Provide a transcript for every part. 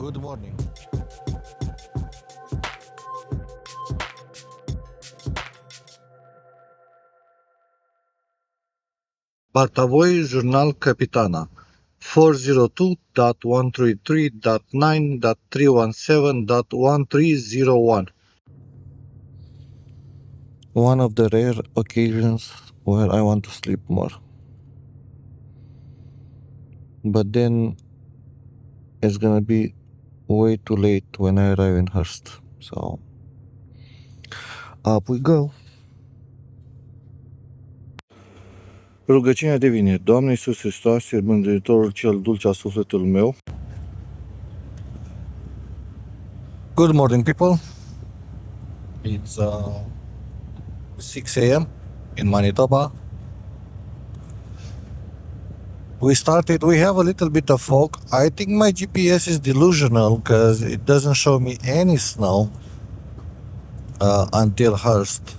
Good morning. Partea voi, jurnal Capitana, 402.133.9.317.1301. One of the rare occasions where I want to sleep more. But then it's gonna be way too late when I arrive in Hearst. So up we go. Rugăciunea devine: Doamne Iisus Hristoase, Mântuitorul cel dulce a sufletului meu. Good morning, people. It's 6 a.m. in Manitoba. We have a little bit of fog. I think my GPS is delusional because it doesn't show me any snow until Hearst,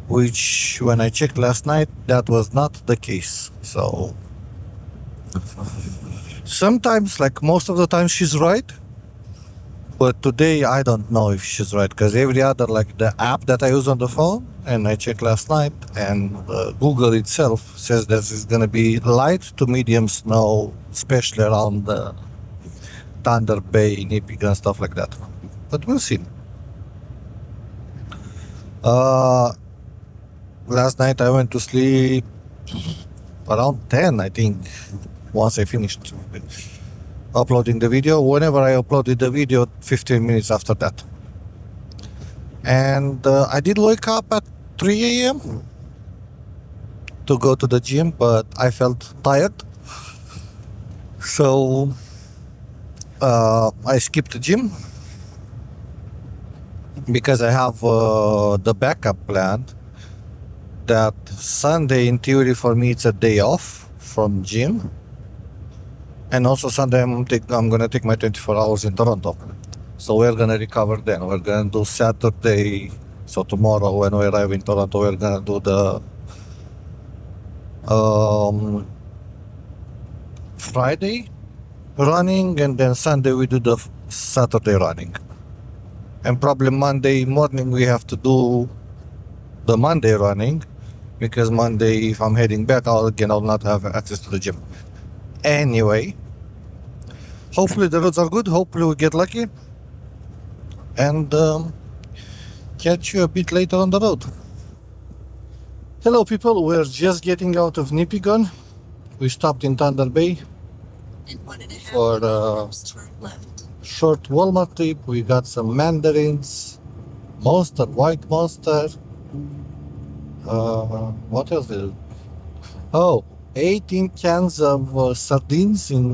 which when I checked last night, that was not the case. So sometimes, like most of the time, she's right. But today I don't know if she's right because every other, like the app that I use on the phone, and I checked last night, and Google itself says that it's gonna be light to medium snow, especially around the Thunder Bay, Nipigon, and stuff like that. But we'll see. Last night I went to sleep around 10, I think, once I finished uploading the video. Whenever I uploaded the video, 15 minutes after that. And I did wake up at 3 a.m. to go to the gym, but I felt tired. So I skipped the gym because I have the backup plan that Sunday, in theory, for me, it's a day off from gym. And also Sunday, I'm gonna take my 24 hours in Toronto. So we're gonna recover then. We're gonna do Saturday. So tomorrow when we arrive in Toronto, we're gonna do the Friday running, and then Sunday we do the Saturday running. And probably Monday morning we have to do the Monday running, because Monday, if I'm heading back, I'll not have access to the gym. Anyway, hopefully the roads are good. Hopefully we get lucky and catch you a bit later on the road. Hello, people. We're just getting out of Nipigon. We stopped in Thunder Bay for a short Walmart trip. We got some mandarins, Monster, White Monster. What else did? Oh, 18 cans of sardines in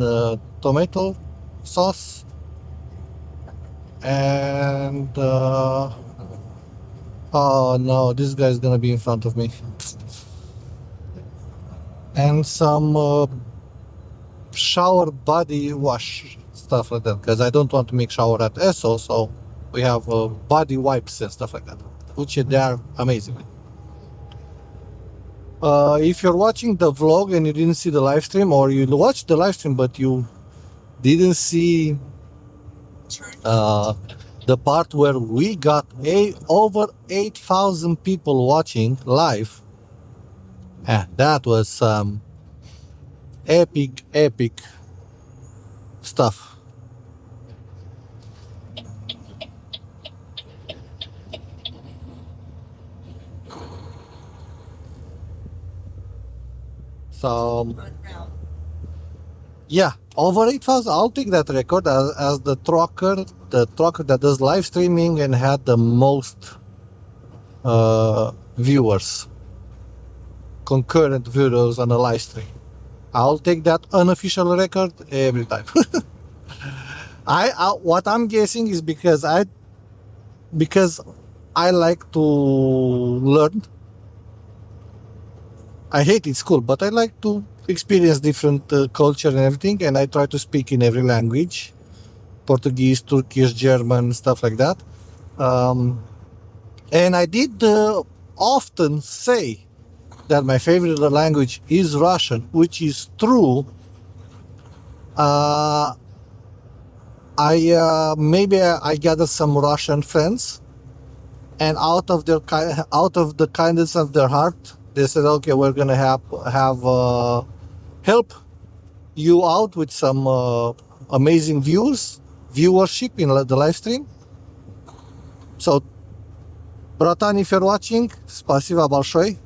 tomato sauce, and oh no, this guy's gonna be in front of me, and some shower body wash stuff like that, because I don't want to make shower at Esso, so we have body wipes and stuff like that, which they are amazing. If you're watching the vlog and you didn't see the live stream, or you watched the live stream but you didn't see the part where we got over 8,000 people watching live, that was some epic stuff. So yeah, over 8,000. I'll take that record as the trucker that does live streaming and had the most viewers, concurrent viewers on a live stream. I'll take that unofficial record every time. What I'm guessing is because I like to learn. I hate school, but I like to experience different culture and everything, and I try to speak in every language: Portuguese, Turkish, German, stuff like that. And I did often say that my favorite language is Russian, which is true. I gathered some Russian friends, and out of the kindness of their heart, they said, "Okay, we're gonna have help you out with some amazing viewership in the live stream." So, Bratan, if you're watching, spasiba большое.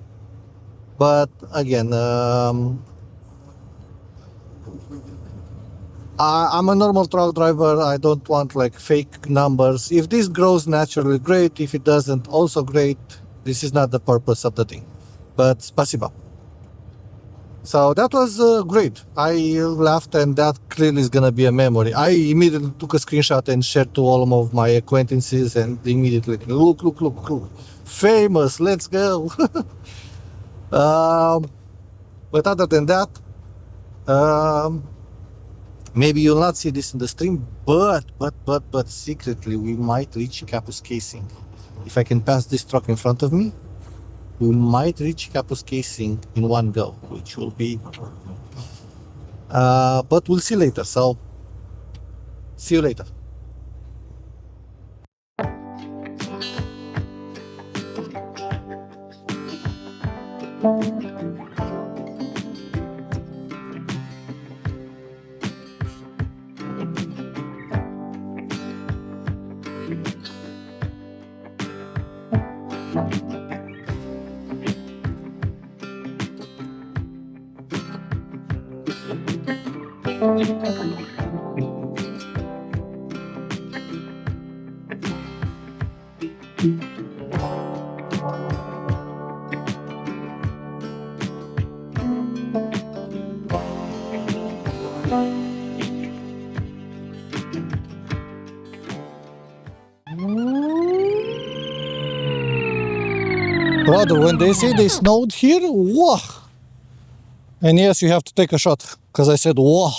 But again, I'm a normal truck driver. I don't want like fake numbers. If this grows naturally, great. If it doesn't, also great. This is not the purpose of the thing. But spasiba. So that was great. I laughed, and that clearly is gonna be a memory. I immediately took a screenshot and shared to all of my acquaintances, and immediately look, famous. Let's go. But other than that, maybe you'll not see this in the stream, but secretly we might reach Kapuskasing. If I can pass this truck in front of me, we might reach Kapuskasing in one go, which will be, but we'll see later. So, see you later. Brother, when they say they snowed here, whoa! And yes, you have to take a shot, because I said whoa.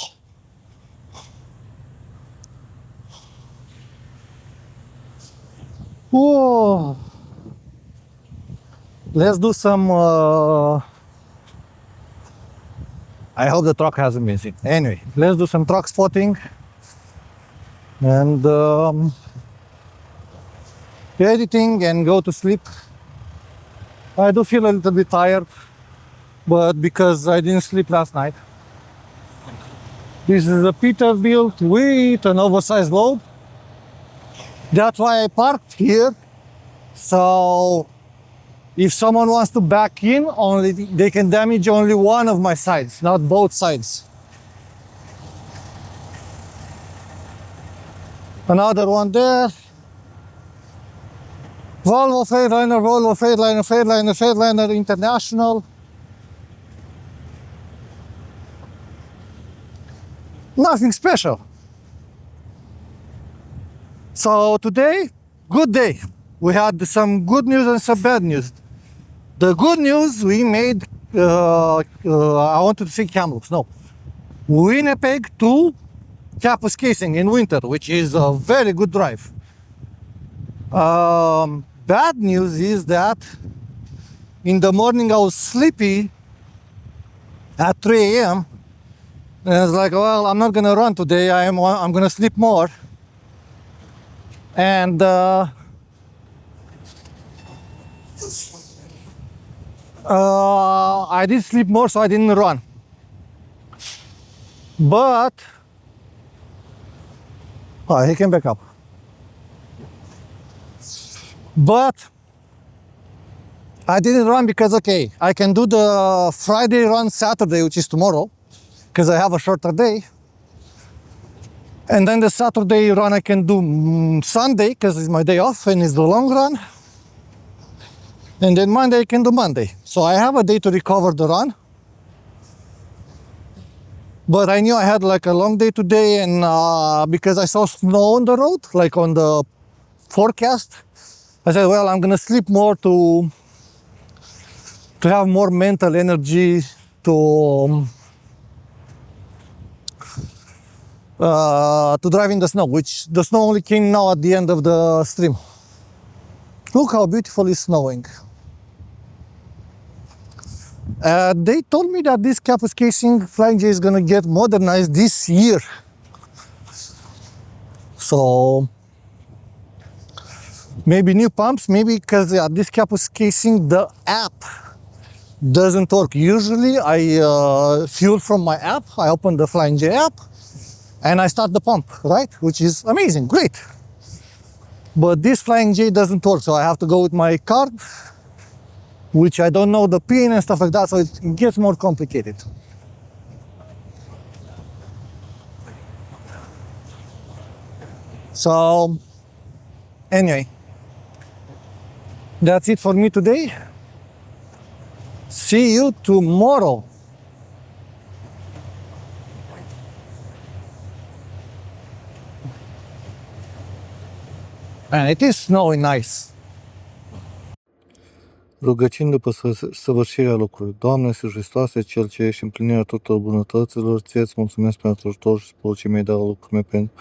Whoa! Let's do some, I hope the truck hasn't been seen. Anyway, let's do some truck spotting. And editing and go to sleep. I do feel a little bit tired, but because I didn't sleep last night. This is a Peterbilt with an oversized load. That's why I parked here. So if someone wants to back in, they can damage only one of my sides, not both sides. Another one there. Volvo Freightliner International. Nothing special. So today, good day. We had some good news and some bad news. The good news, we made, I wanted to say Kamloops, no. Winnipeg to Kapuskasing in winter, which is a very good drive. Bad news is that in the morning I was sleepy at 3 a.m. and I was like, well, I'm not gonna run today. I'm gonna sleep more. And I did sleep more, so I didn't run. But he came back up. But I didn't run because, okay, I can do the Friday run Saturday, which is tomorrow, because I have a shorter day. And then the Saturday run I can do Sunday, because it's my day off and it's the long run. And then Monday I can do Monday. So I have a day to recover the run. But I knew I had like a long day today, and because I saw snow on the road, like on the forecast, I said, well, I'm gonna sleep more to have more mental energy to drive in the snow, which the snow only came now at the end of the stream. Look how beautiful it's snowing. They told me that this Kapuskasing Flying J is gonna get modernized this year. So maybe new pumps, maybe because this Kapuskasing, the app doesn't work. Usually I fuel from my app, I open the Flying J app and I start the pump, right? Which is amazing, great. But this Flying J doesn't work, so I have to go with my card, which I don't know the pin and stuff like that, so it gets more complicated. So anyway, that's it for me today. See you tomorrow. And it is snowing nice. Rugăciuni după săvârșirea lucrului. Doamne Iisus Hristoase, Cel ce ești împlinirea tuturor bunătăților, ție-ți mulțumesc pentru ajutor și pentru ce mi-ai dat lucrurile pentru